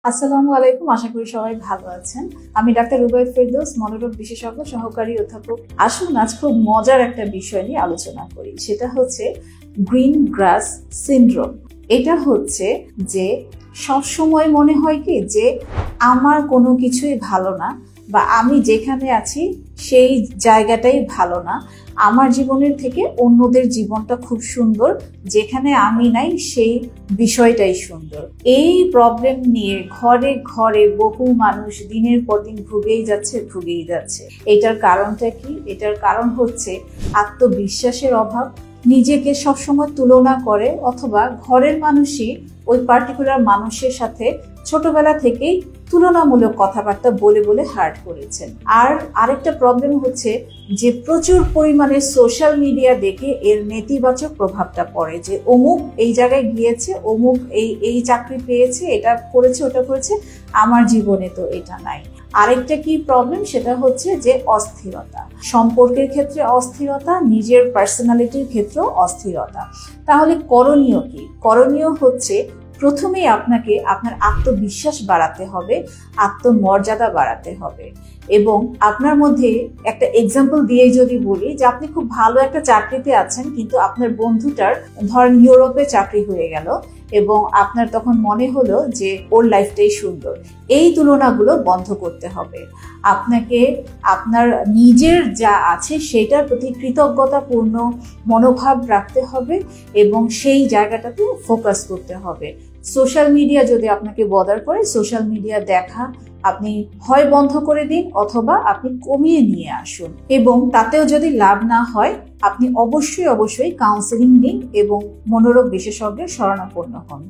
আসসালামু আলাইকুম, আশা করি সবাই ভালো আছেন। আমি ডাক্তার রুবায়েত ফেরদৌস, মনোরোগ বিশেষজ্ঞ, সহকারী অধ্যাপক। আসুন আজ খুব মজার একটা বিষয় নিয়ে আলোচনা করি, সেটা হচ্ছে গ্রিন গ্রাস সিনড্রোম। এটা হচ্ছে যে সব সময় মনে হয় কি যে আমার কোনো কিছুই ভালো না, বা আমি যেখানে আছি সেই জায়গাটাই ভালো না, আমার জীবনের থেকে অন্যদের জীবনটা খুব সুন্দর, যেখানে আমি নাই সেই বিষয়টাই সুন্দর। এই প্রবলেম নিয়ে ঘরে ঘরে বহু মানুষ দিনের পর দিন ভুগেই যাচ্ছে। এটার কারণটা কি? এটার কারণ হচ্ছে আত্মবিশ্বাসের অভাব, নিজেকে সবসময় তুলনা করে, অথবা ঘরের মানুষই ওই পার্টিকুলার মানুষের সাথে ছোটবেলা থেকেই তুলনামূলক কথাবার্তা বলে বলে হার্ট করেছেন। আর আরেকটা প্রবলেম হচ্ছে যে প্রচুর পরিমাণে সোশ্যাল মিডিয়া দেখে এর নেতিবাচক প্রভাবটা পড়ে, যে অমুক এই জায়গায় গিয়েছে, অমুক এই চাকরি পেয়েছে, এটা করেছে, ওটা করেছে, আমার জীবনে তো এটা নাই। আরেকটা কি প্রবলেম, সেটা হচ্ছে যে অস্থিরতা, সম্পর্কের ক্ষেত্রে অস্থিরতা, নিজের পার্সোনালিটির ক্ষেত্রেও অস্থিরতা। তাহলে করণীয় কি? করণীয় হচ্ছে প্রথমেই আপনাকে আপনার আত্মবিশ্বাস বাড়াতে হবে, আত্মমর্যাদা বাড়াতে হবে। এবং আপনার মধ্যে একটা এক্সাম্পল দিয়ে যদি বলি, যে আপনি খুব ভালো একটা চাকরিতে আছেন, কিন্তু আপনার বন্ধুটার ধরেন ইউরোপে চাকরি হয়ে গেল, এবং আপনার তখন মনে হলো যে ওর লাইফটাই সুন্দর। এই তুলনাগুলো বন্ধ করতে হবে। আপনাকে আপনার নিজের যা আছে সেটার প্রতি কৃতজ্ঞতাপূর্ণ মনোভাব রাখতে হবে, এবং সেই জায়গাটাতে ফোকাস করতে হবে। সোশ্যাল মিডিয়া যদি আপনাকে বদার করে, সোশ্যাল মিডিয়া দেখা আপনি হয় বন্ধ করে দিন, অথবা আপনি কমিয়ে নিয়ে আসুন। এবং তাতেও যদি লাভ না হয়, আপনি অবশ্যই কাউন্সেলিং নিন এবং মনোরোগ বিশেষজ্ঞের শরণাপন্ন হন।